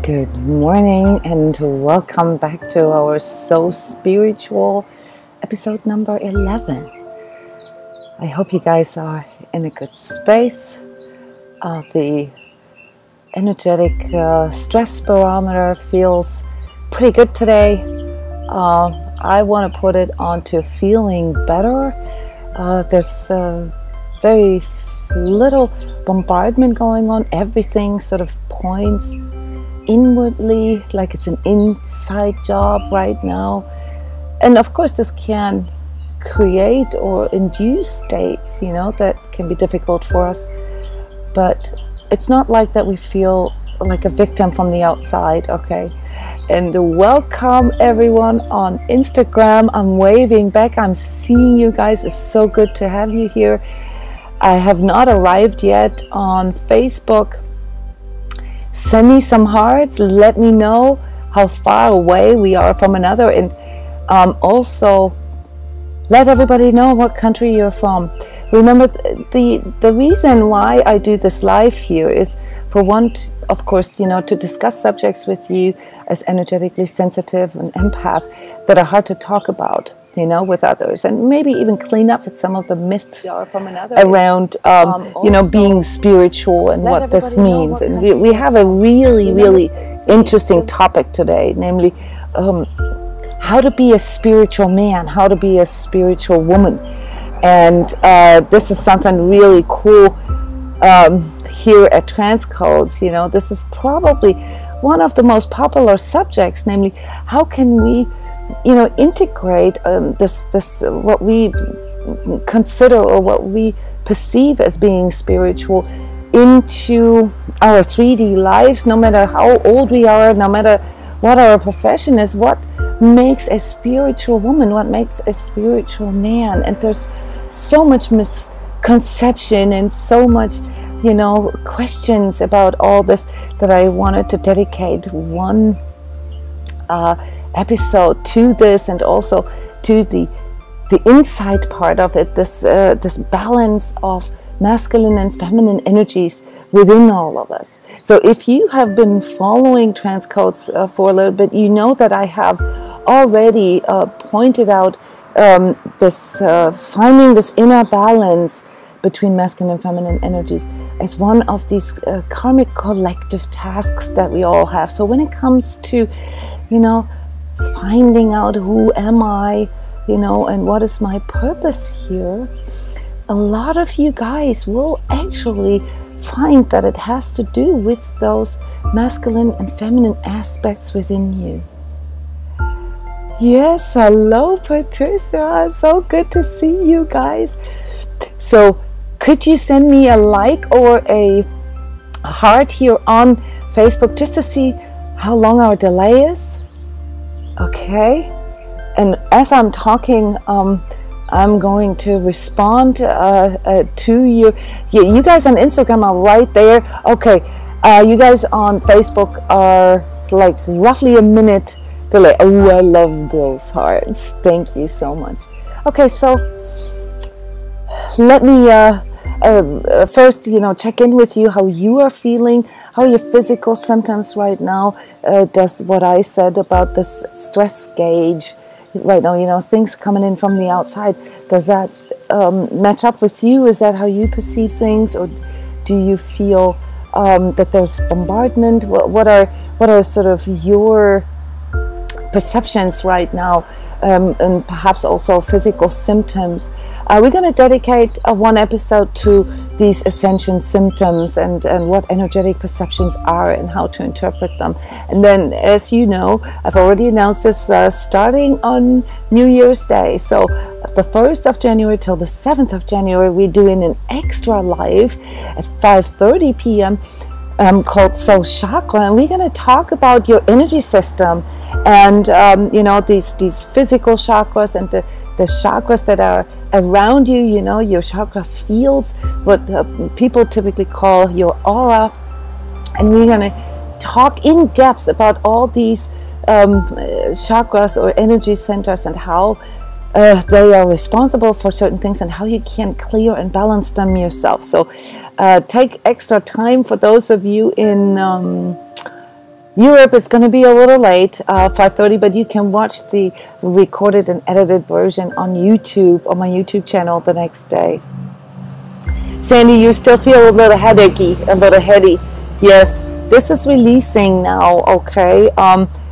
Good morning and welcome back to our So Spiritual episode number 11. I hope you guys are in a good space. The energetic stress barometer feels pretty good today. I want to put it onto feeling better. There's very little bombardment going on. Everything sort of points inwardly, like it's an inside job right now. And of course this can create or induce states, that can be difficult for us. But it's not like that we feel like a victim from the outside, okay? And welcome everyone on Instagram. I'm waving back. I'm seeing you guys. It's so good to have you here. I have not arrived yet on Facebook. Send me some hearts. Let me know how far away we are from another. And also let everybody know what country you're from. Remember, the reason why I do this live here is, for one, of course, to discuss subjects with you as energetically sensitive and empath that are hard to talk about, with others, and maybe even clean up with some of the myths around, being spiritual and what this means. And we have a really interesting topic today, namely how to be a spiritual man, how to be a spiritual woman. And this is something really cool here at transCODES. This is probably one of the most popular subjects, namely how can we integrate this what we consider or what we perceive as being spiritual into our 3D lives, no matter how old we are, no matter what our profession is. What makes a spiritual woman, what makes a spiritual man? And there's so much misconception and so much questions about all this that I wanted to dedicate one episode to this, and also to the inside part of it, this balance of masculine and feminine energies within all of us. So if you have been following transCODES for a little bit, you know that I have already pointed out this finding this inner balance between masculine and feminine energies as one of these karmic collective tasks that we all have. So when it comes to finding out who am I, and what is my purpose here, a lot of you guys will actually find that it has to do with those masculine and feminine aspects within you. Yes, hello Patricia, so good to see you guys. So could you send me a like or a heart here on Facebook just to see how long our delay is? Okay, and as I'm talking, I'm going to respond to you. Yeah, you guys on Instagram are right there. Okay, you guys on Facebook are like roughly a minute delay. Oh, I love those hearts. Thank you so much. Okay, so let me first, check in with you, how you are feeling, how your physical symptoms right now. Does what I said about this stress gauge right now, things coming in from the outside, does that match up with you? Is that how you perceive things, or do you feel that there's bombardment? What are sort of your perceptions right now, and perhaps also physical symptoms? We're going to dedicate one episode to these ascension symptoms and what energetic perceptions are and how to interpret them. And then, as you know, I've already announced this starting on New Year's Day. So the 1st of January till the 7th of January, we're doing an extra live at 5:30 p.m. Called So CHAKRA, and we're going to talk about your energy system and these physical chakras and the chakras that are around you, your chakra fields, what people typically call your aura. And we're going to talk in depth about all these chakras or energy centers and how they are responsible for certain things and how you can clear and balance them yourself. So take extra time for those of you in Europe is going to be a little late, 5:30, but you can watch the recorded and edited version on YouTube, on my YouTube channel the next day. Sandy, you still feel a little headachy, a little heady. Yes, this is releasing now, okay?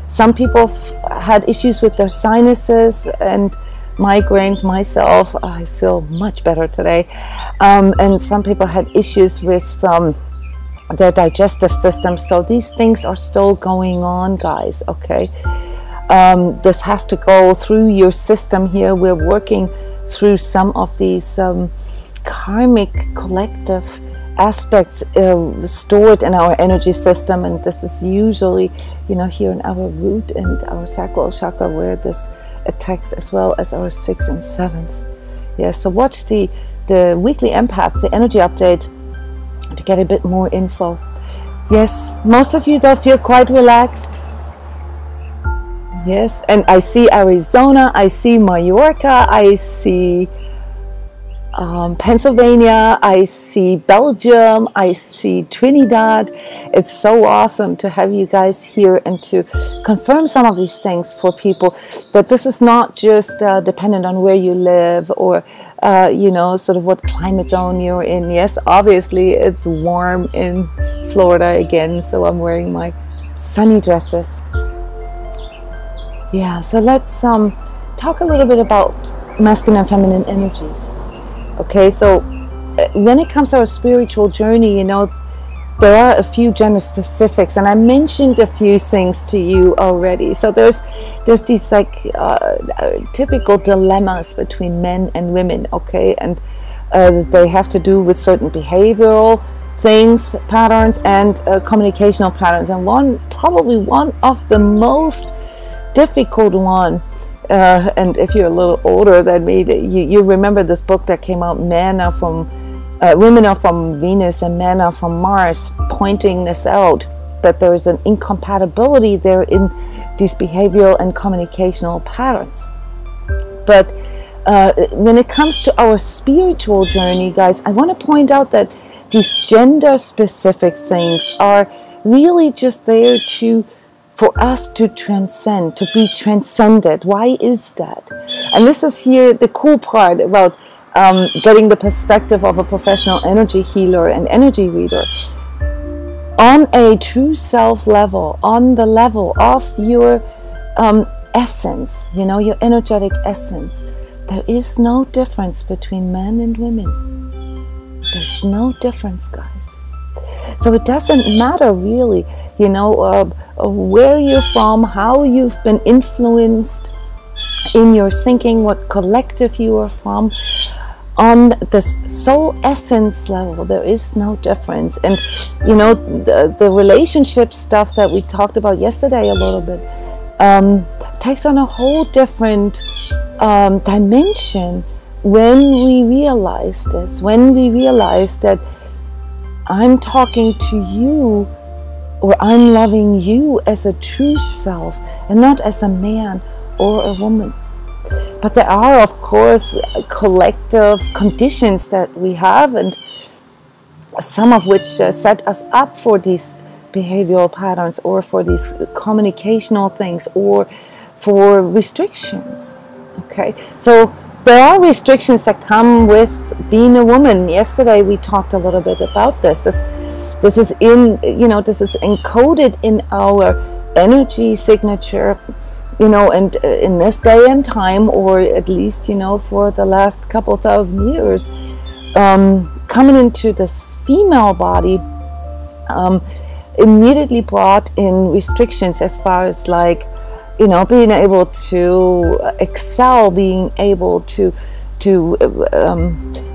Some people had issues with their sinuses and migraines. Myself, I feel much better today. And some people had issues with their digestive system. So these things are still going on, guys, okay? This has to go through your system here. We're working through some of these karmic collective aspects stored in our energy system, and this is usually, you know, here in our root and our sacral chakra where this attacks, as well as our 6th and 7th. Yeah, so watch the weekly empath, the energy update, to get a bit more info. Yes, most of you don't feel quite relaxed. Yes, and I see Arizona, I see Mallorca, I see Pennsylvania, I see Belgium, I see Trinidad. It's so awesome to have you guys here and to confirm some of these things for people, that this is not just dependent on where you live or you know, sort of what climate zone you're in. Yes, obviously it's warm in Florida again, so I'm wearing my sunny dresses. Yeah, so let's talk a little bit about masculine and feminine energies. Okay, so when it comes to our spiritual journey, you know, there are a few gender specifics, and I mentioned a few things to you already. So there's these like typical dilemmas between men and women, okay, and they have to do with certain behavioral things, patterns, and communicational patterns. And probably one of the most difficult one. And if you're a little older than me, you remember this book that came out, women are from Venus and men are from Mars, pointing this out, that there is an incompatibility there in these behavioral and communicational patterns. But when it comes to our spiritual journey, guys, I want to point out that these gender specific things are really just there for us to transcend, to be transcended. Why is that? And this is here the cool part about getting the perspective of a professional energy healer and energy reader. On a true self level, on the level of your essence, you know, your energetic essence, there is no difference between men and women. There's no difference, guys. So it doesn't matter really, you know, where you're from, how you've been influenced in your thinking, what collective you are from. On the soul essence level, there is no difference. And, you know, the relationship stuff that we talked about yesterday a little bit takes on a whole different dimension when we realize this, when we realize that I'm talking to you, or I'm loving you as a true self and not as a man or a woman. But there are, of course, collective conditions that we have, and some of which set us up for these behavioral patterns, or for these communicational things, or for restrictions. Okay, so there are restrictions that come with being a woman. Yesterday we talked a little bit about this. This is in, you know, this is encoded in our energy signature, you know, and in this day and time, or at least, you know, for the last couple thousand years, coming into this female body immediately brought in restrictions as far as, like, you know, being able to excel, being able to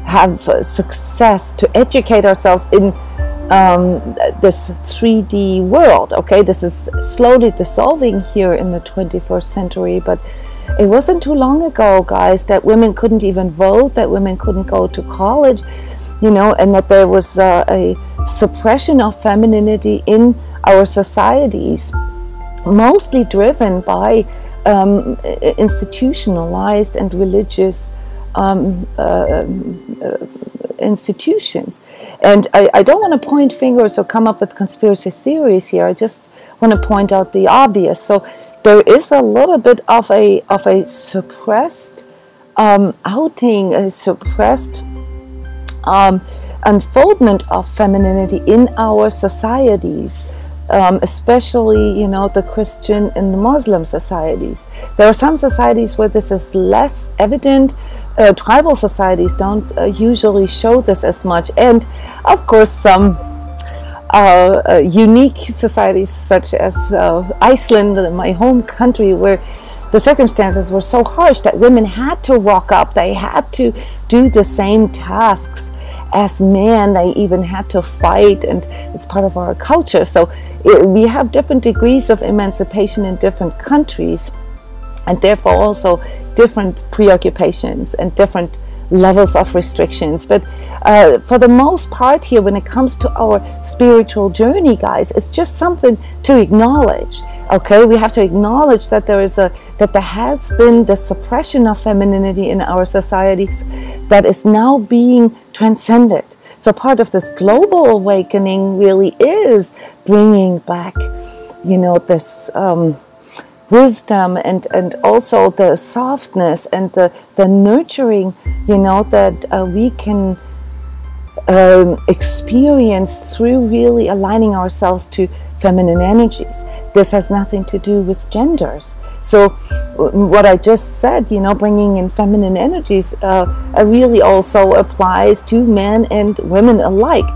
have success, to educate ourselves in this 3D world. Okay, this is slowly dissolving here in the 21st century, but it wasn't too long ago, guys, that women couldn't even vote, that women couldn't go to college, you know, and that there was a suppression of femininity in our societies, mostly driven by institutionalized and religious institutions. And I don't want to point fingers or come up with conspiracy theories here. I just want to point out the obvious. So there is a little bit of a suppressed outing, a suppressed unfoldment of femininity in our societies, especially, you know, the Christian and the Muslim societies. There are some societies where this is less evident. Tribal societies don't usually show this as much, and of course some unique societies such as Iceland, my home country, where the circumstances were so harsh that women had to walk up, they had to do the same tasks as men, they even had to fight, and it's part of our culture. So we have different degrees of emancipation in different countries, and therefore also different preoccupations and different levels of restrictions. But for the most part here, when it comes to our spiritual journey, guys, it's just something to acknowledge. Okay, we have to acknowledge that there has been the suppression of femininity in our societies that is now being transcended. So part of this global awakening really is bringing back, you know, this wisdom and also the softness and the nurturing, you know, that we can experience through really aligning ourselves to feminine energies. This has nothing to do with genders. So what I just said, you know, bringing in feminine energies really also applies to men and women alike.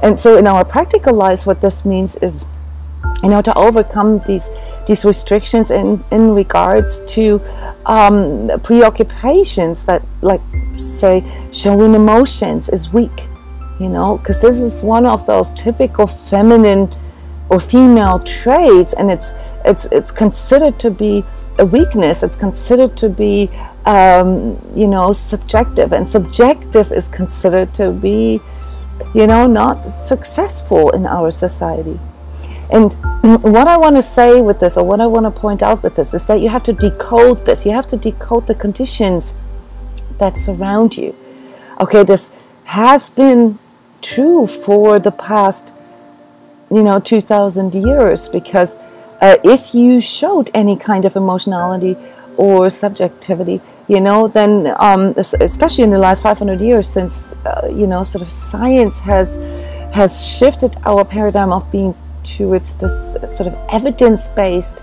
And so in our practical lives, what this means is, you know, to overcome these restrictions in regards to preoccupations that, like, say, showing emotions is weak, you know, because this is one of those typical feminine or female traits, and it's considered to be a weakness. It's considered to be you know, subjective, and subjective is considered to be, you know, not successful in our society. And what I want to say with this, or what I want to point out with this, is that you have to decode this. You have to decode the conditions that surround you. Okay, this has been true for the past, you know, 2,000 years, because if you showed any kind of emotionality or subjectivity, you know, then especially in the last 500 years, since you know, sort of science has shifted our paradigm of being towards this sort of evidence-based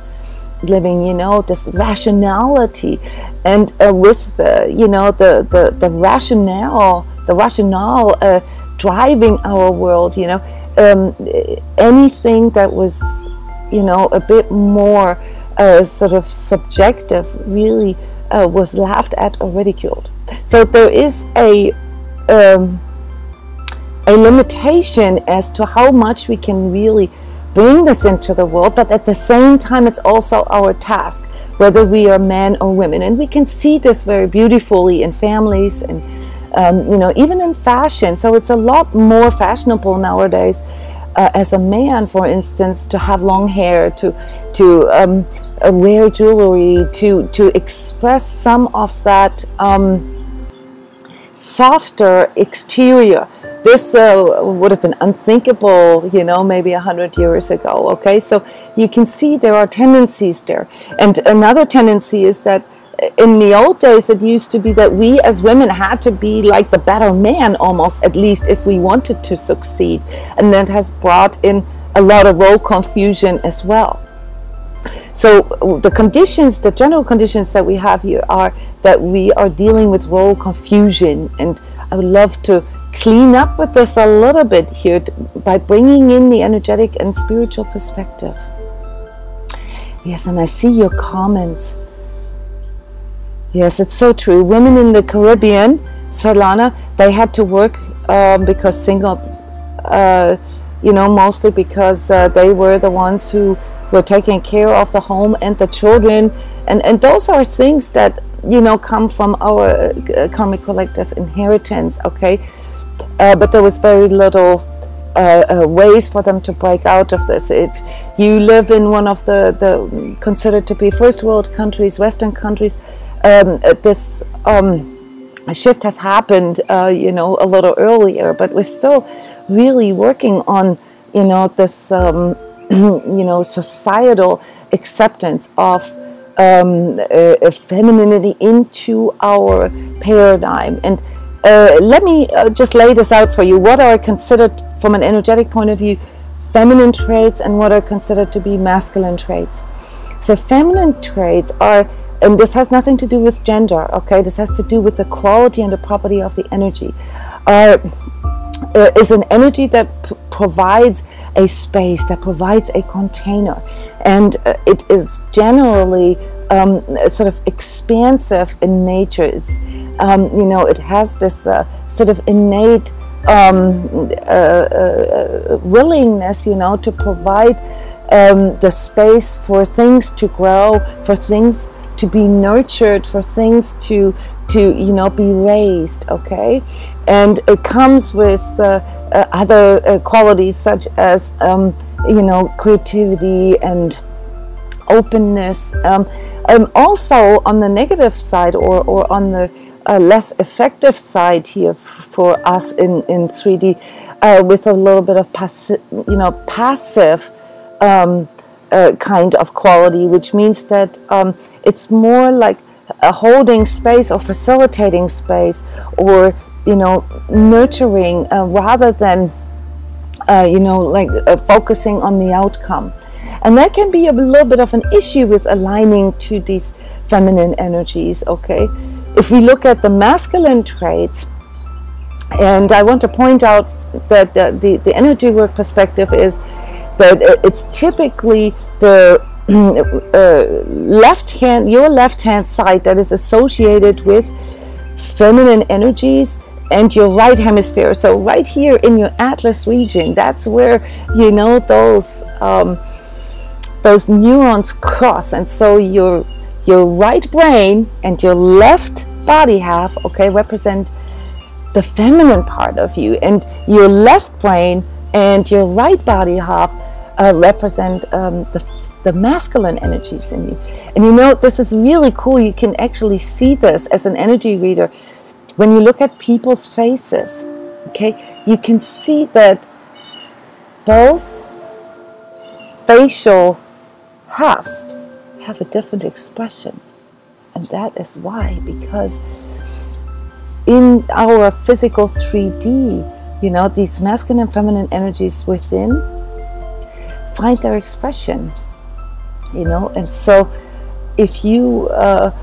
living, you know, this rationality, and with the, you know, the rationale driving our world, you know, anything that was, you know, a bit more sort of subjective really was laughed at or ridiculed. So there is a limitation as to how much we can really bring this into the world, but at the same time it's also our task, whether we are men or women. And we can see this very beautifully in families and you know, even in fashion. So it's a lot more fashionable nowadays as a man, for instance, to have long hair, to wear jewelry, to express some of that softer exterior. This would have been unthinkable, you know, maybe 100 years ago. Okay, so you can see there are tendencies there. And another tendency is that in the old days, it used to be that we as women had to be like the better man, almost, at least if we wanted to succeed. And that has brought in a lot of role confusion as well. So the conditions, the general conditions that we have here are that we are dealing with role confusion. And I would love to clean up with this a little bit here by bringing in the energetic and spiritual perspective. Yes, and I see your comments. Yes, it's so true. Women in the Caribbean, Svetlana, they had to work because single, you know, mostly because they were the ones who were taking care of the home and the children. And those are things that, you know, come from our karmic collective inheritance, okay? But there was very little ways for them to break out of this. If you live in one of the considered to be first world countries, Western countries, this a shift has happened, you know, a little earlier, but we're still really working on, you know, this, you know, societal acceptance of femininity into our paradigm. And let me just lay this out for you. What are considered, from an energetic point of view, feminine traits, and what are considered to be masculine traits? So feminine traits are, and this has nothing to do with gender, okay? This has to do with the quality and the property of the energy. Is an energy that provides a space, that provides a container, and it is generally sort of expansive in nature. It's, you know, it has this sort of innate willingness, you know, to provide the space for things to grow, for things to be nurtured, for things to you know, be raised, okay? And it comes with other qualities such as you know, creativity and openness. Also on the negative side, or on the less effective side here for us in 3D, with a little bit of passive kind of quality, which means that it's more like a holding space or facilitating space, or, you know, nurturing, rather than you know, like focusing on the outcome. And that can be a little bit of an issue with aligning to these feminine energies, okay? If we look at the masculine traits, and I want to point out that the energy work perspective is that it's typically the your left hand side that is associated with feminine energies, and your right hemisphere. So right here in your Atlas region, that's where, you know, those neurons cross. And so your right brain and your left body half, okay, represent the feminine part of you, and your left brain and your right body half represent the masculine energies in you. And you know, this is really cool. You can actually see this as an energy reader when you look at people's faces, okay? You can see that both facial halves have a different expression. And that is why, because in our physical 3D, you know, these masculine and feminine energies within find their expression, you know. And so if you are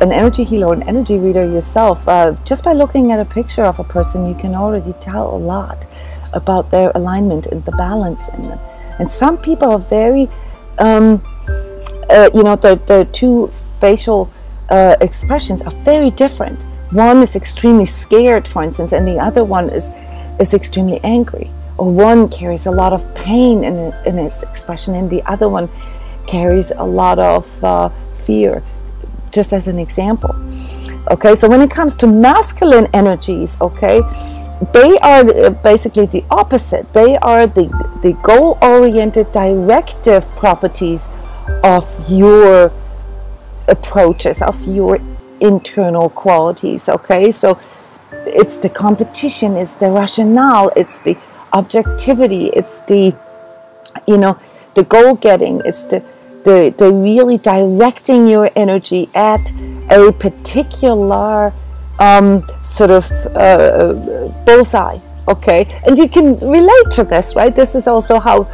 an energy healer or an energy reader yourself, just by looking at a picture of a person, you can already tell a lot about their alignment and the balance in them. And some people are very, you know, the two facial expressions are very different. One is extremely scared, for instance, and the other one is extremely angry. Or one carries a lot of pain in its expression, and the other one carries a lot of fear, just as an example. Okay, so when it comes to masculine energies, okay, they are basically the opposite. They are the goal-oriented, directive properties of your approaches, of your internal qualities, okay? So it's the competition, it's the rationale, it's the objectivity, it's the, you know, the goal getting, it's the really directing your energy at a particular sort of bullseye, okay? And you can relate to this, right? This is also how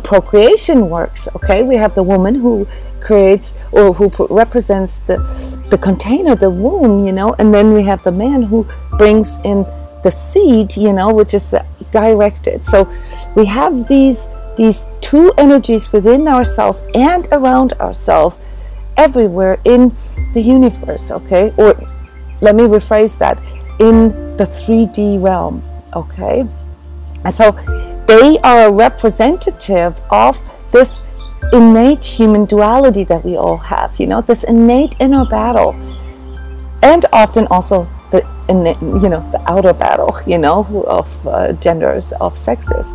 procreation works, okay? We have the woman who creates, or who represents the container, the womb, you know, and then we have the man who brings in the seed, you know, which is directed. So we have these two energies within ourselves and around ourselves, everywhere in the universe, okay? Or let me rephrase that, in the 3D realm, okay? And so they are representative of this innate human duality that we all have, you know, this innate inner battle, and often also the innate, you know, the outer battle, you know, of genders, of sexes.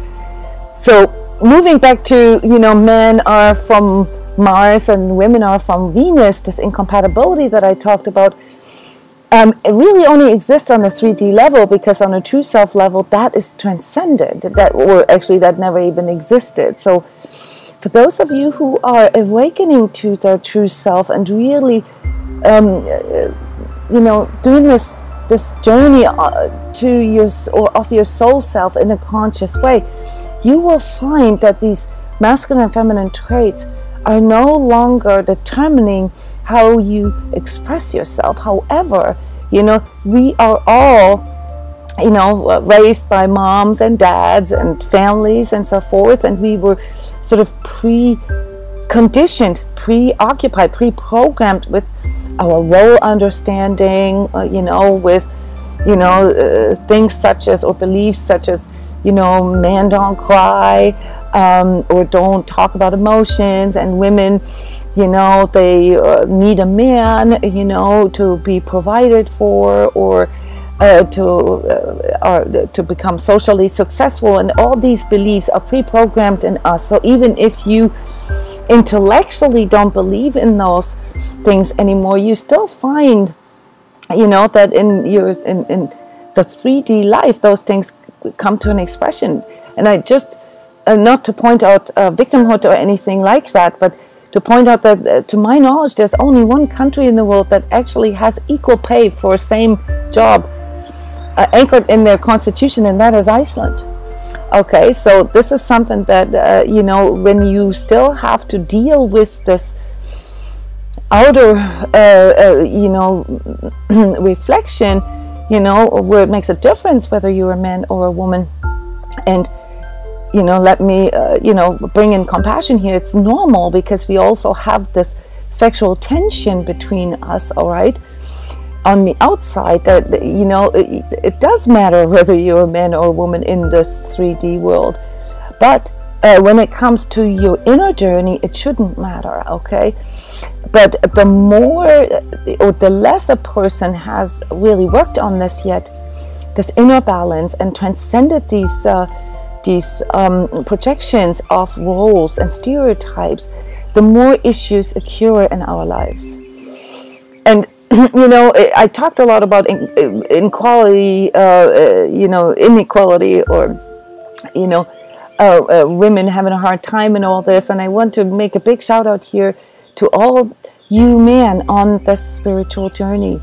So moving back to, you know, men are from Mars and women are from Venus, this incompatibility that I talked about, it really only exists on the 3D level, because on a true self level, that is transcended, that never even existed. So for those of you who are awakening to their true self and really doing this journey of your soul self in a conscious way, you will find that these masculine and feminine traits are no longer determining how you express yourself. However, we are all, raised by moms and dads and families and so forth, and we were sort of preconditioned, preoccupied, pre-programmed with our role understanding, with, things such as, or beliefs such as, men don't cry, or don't talk about emotions, and women, they need a man, to be provided for, or to become socially successful. And all these beliefs are pre-programmed in us. So even if you intellectually don't believe in those things anymore, you still find, that in the 3D life, those things come to an expression. And I just, not to point out victimhood or anything like that, but to point out that, to my knowledge, there's only one country in the world that actually has equal pay for same job anchored in their constitution, and that is Iceland. Okay, so this is something that, when you still have to deal with this outer, reflection, where it makes a difference whether you're a man or a woman. And, let me, bring in compassion here. It's normal, because we also have this sexual tension between us, all right? On the outside, that, it does matter whether you're a man or a woman in this 3D world. But when it comes to your inner journey, it shouldn't matter, okay? But the more or the less a person has really worked on this yet, this inner balance, and transcended these projections of roles and stereotypes, the more issues occur in our lives. And I talked a lot about inequality, or women having a hard time and all this. And I want to make a big shout out here to all you men on this spiritual journey.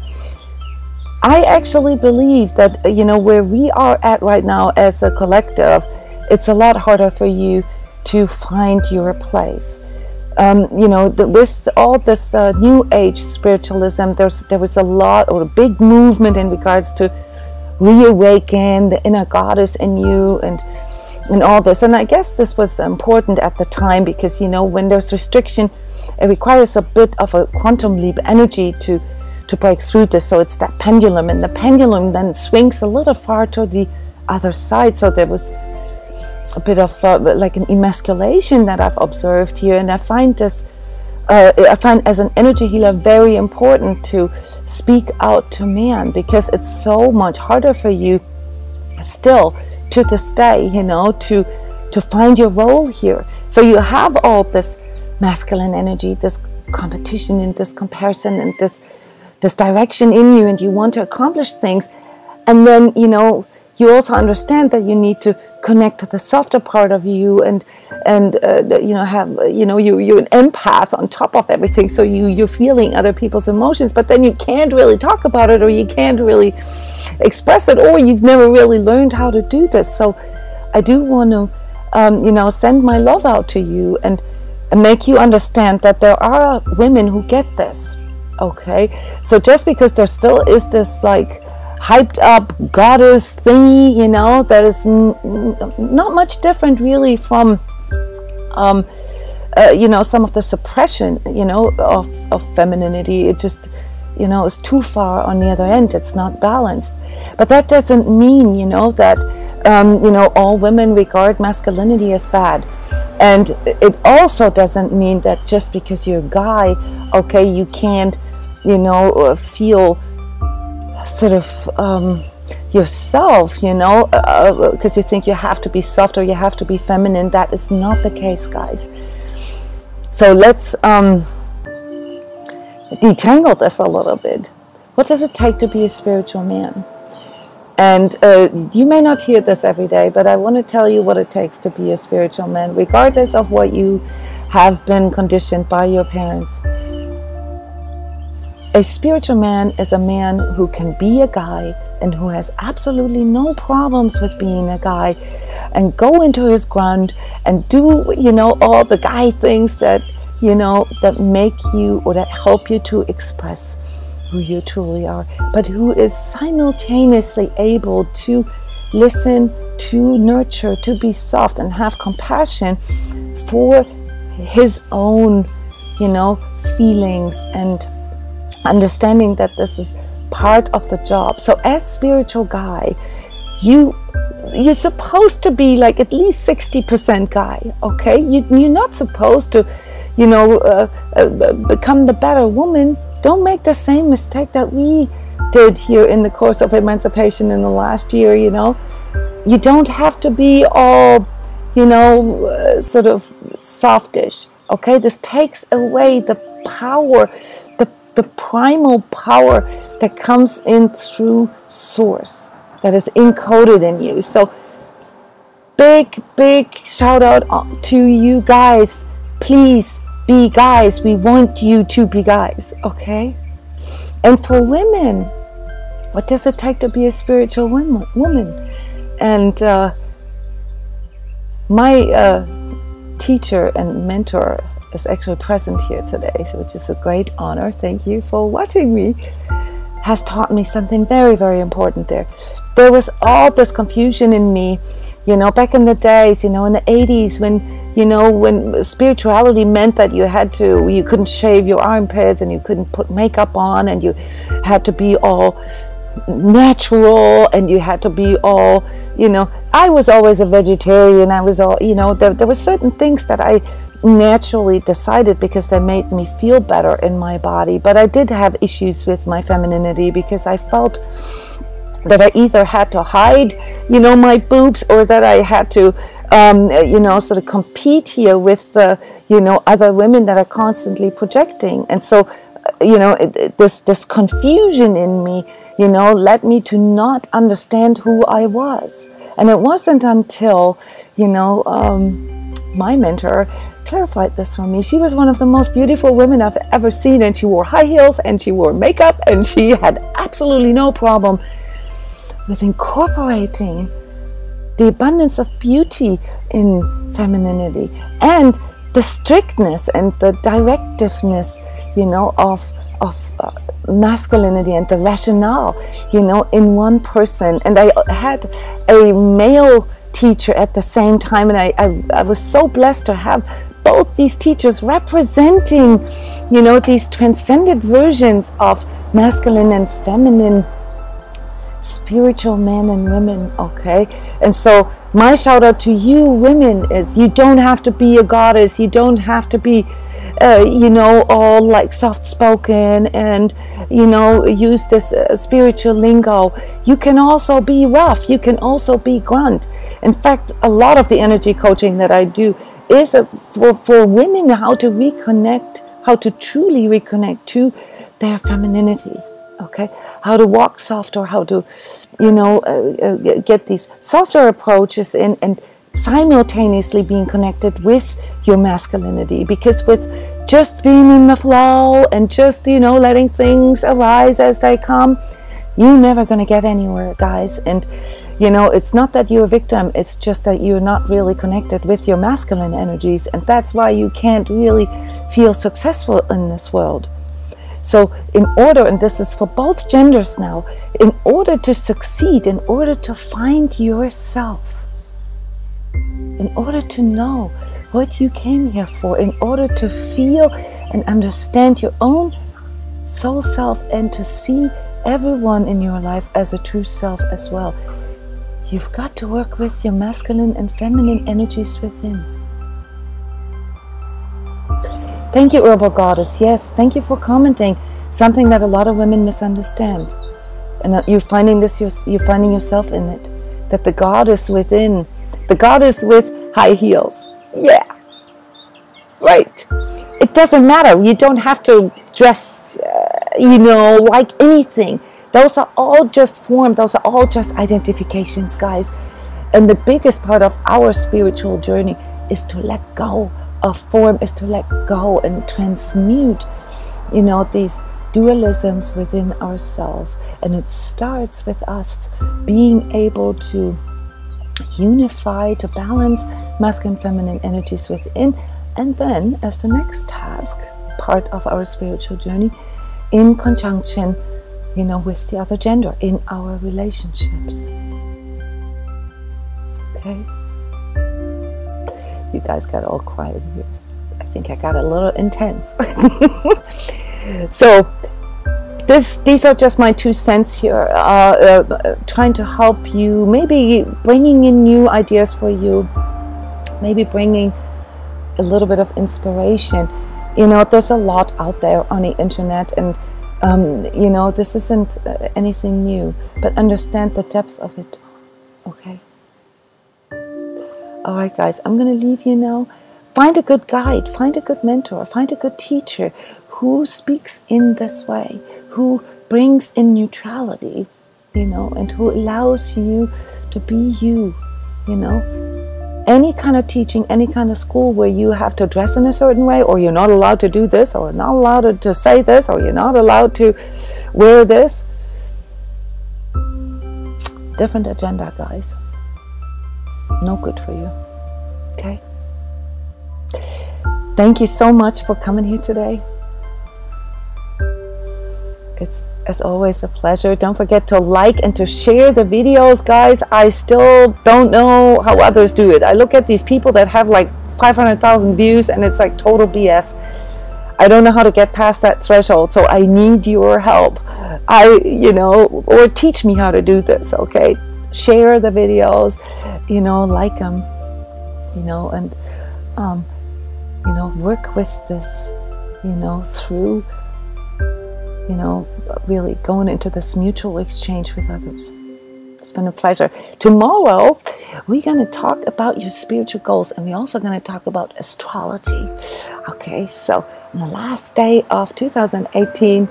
I actually believe that, where we are at right now as a collective, it's a lot harder for you to find your place. With all this new age spiritualism, there was a lot, or a big movement in regards to reawaken the inner goddess in you, and all this. And I guess this was important at the time, because when there's restriction, it requires a bit of a quantum leap energy to break through this. So it's that pendulum, and the pendulum then swings a little far to the other side. So there was a bit of like an emasculation that I've observed here. And I find this, as an energy healer, very important to speak out to man, because it's so much harder for you still to this day, to find your role here. So you have all this masculine energy, this competition and this comparison and this direction in you, and you want to accomplish things. And then, you also understand that you need to connect to the softer part of you, and have, you're an empath on top of everything. So you're feeling other people's emotions, but then you can't really talk about it, or you can't really express it, or you've never really learned how to do this. So I do want to, send my love out to you and make you understand that there are women who get this. Okay, so just because there still is this like hyped up goddess thingy, that is not much different really from some of the suppression of femininity. It just is too far on the other end. It's not balanced. But that doesn't mean that all women regard masculinity as bad. And it also doesn't mean that just because you're a guy, okay, you can't feel sort of yourself, because you think you have to be soft or you have to be feminine. That is not the case, guys. So let's detangle this a little bit. What does it take to be a spiritual man? And you may not hear this every day, but I want to tell you what it takes to be a spiritual man, regardless of what you have been conditioned by your parents. A spiritual man is a man who can be a guy and who has absolutely no problems with being a guy and go into his grunt and do, you know, all the guy things that, you know, that make you or that help you to express who you truly are, but who is simultaneously able to listen, to nurture, to be soft and have compassion for his own, you know, feelings, and understanding that this is part of the job. So as spiritual guy, you're supposed to be like at least 60% guy, okay? You're not supposed to, you know, become the better woman. Don't make the same mistake that we did here in the course of emancipation in the last year, you know. You don't have to be all, you know, sort of softish, okay? This takes away the power, the primal power that comes in through source, that is encoded in you. So big shout out to you guys. Please be guys. We want you to be guys, okay? And for women, what does it take to be a spiritual woman? And my teacher and mentor is actually present here today, which is a great honor. Thank you for watching me. Has taught me something very, very important there. There was all this confusion in me, you know, back in the days, you know, in the 80s, when, you know, when spirituality meant that you couldn't shave your armpits and you couldn't put makeup on and you had to be all natural and you had to be all, you know, I was always a vegetarian. I was all, you know, there were certain things that I naturally decided because they made me feel better in my body. But I did have issues with my femininity because I felt that I either had to hide, you know, my boobs, or that I had to, you know, sort of compete here with the, you know, other women that are constantly projecting. And so, you know, this confusion in me, you know, led me to not understand who I was. And it wasn't until, you know, my mentor clarified this for me. She was one of the most beautiful women I've ever seen, and she wore high heels and she wore makeup, and she had absolutely no problem with incorporating the abundance of beauty in femininity and the strictness and the directiveness, you know, of masculinity and the rationale, you know, in one person. And I had a male teacher at the same time, and I was so blessed to have both these teachers representing, you know, these transcended versions of masculine and feminine spiritual men and women, okay? And so my shout out to you women is, you don't have to be a goddess. You don't have to be you know, all like soft-spoken and, you know, use this spiritual lingo. You can also be rough. You can also be grunt. In fact, a lot of the energy coaching that I do is for women, how to reconnect, how to truly reconnect to their femininity, okay? How to walk softer, how to, you know, get these softer approaches in, and simultaneously being connected with your masculinity. Because with just being in the flow and just, you know, letting things arise as they come, you're never going to get anywhere, guys. And, you know, it's not that you're a victim, it's just that you're not really connected with your masculine energies, and that's why you can't really feel successful in this world. So in order, and this is for both genders now, in order to succeed, in order to find yourself, in order to know what you came here for, in order to feel and understand your own soul self, and to see everyone in your life as a true self as well, you've got to work with your masculine and feminine energies within. Thank you, Herbal Goddess. Yes, thank you for commenting something that a lot of women misunderstand. And you're finding this, you're finding yourself in it. That the goddess within, the goddess with high heels. Yeah, right. It doesn't matter. You don't have to dress you know, like anything. Those are all just form. Those are all just identifications, guys. And the biggest part of our spiritual journey is to let go of form, is to let go and transmute, you know, these dualisms within ourselves. And it starts with us being able to unify, to balance masculine and feminine energies within. And then as the next task, part of our spiritual journey, in conjunction, you know, with the other gender in our relationships. Okay? You guys got all quiet here. I think I got a little intense. So these are just my 2 cents here, trying to help you, maybe bringing in new ideas for you, maybe bringing a little bit of inspiration. You know, there's a lot out there on the internet, and you know, this isn't anything new, but understand the depth of it. Okay? All right, guys, I'm going to leave you now. Find a good guide, find a good mentor, find a good teacher who speaks in this way, who brings in neutrality, you know, and who allows you to be you, you know. Any kind of teaching, any kind of school where you have to dress in a certain way, or you're not allowed to do this, or not allowed to say this, or you're not allowed to wear this. Different agenda, guys. No good for you. Okay? Thank you so much for coming here today. It's, as always, a pleasure. Don't forget to like and to share the videos, guys. I still don't know how others do it. I look at these people that have like 500,000 views, and it's like total BS. I don't know how to get past that threshold, so I need your help. You know, or teach me how to do this, okay? Share the videos, you know, like them, you know, and, you know, work with this, you know, through, you know, really going into this mutual exchange with others. It's been a pleasure. Tomorrow, we're going to talk about your spiritual goals, and we're also going to talk about astrology. Okay, so on the last day of 2018,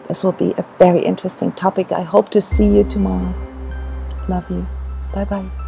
this will be a very interesting topic. I hope to see you tomorrow. Love you. Bye-bye.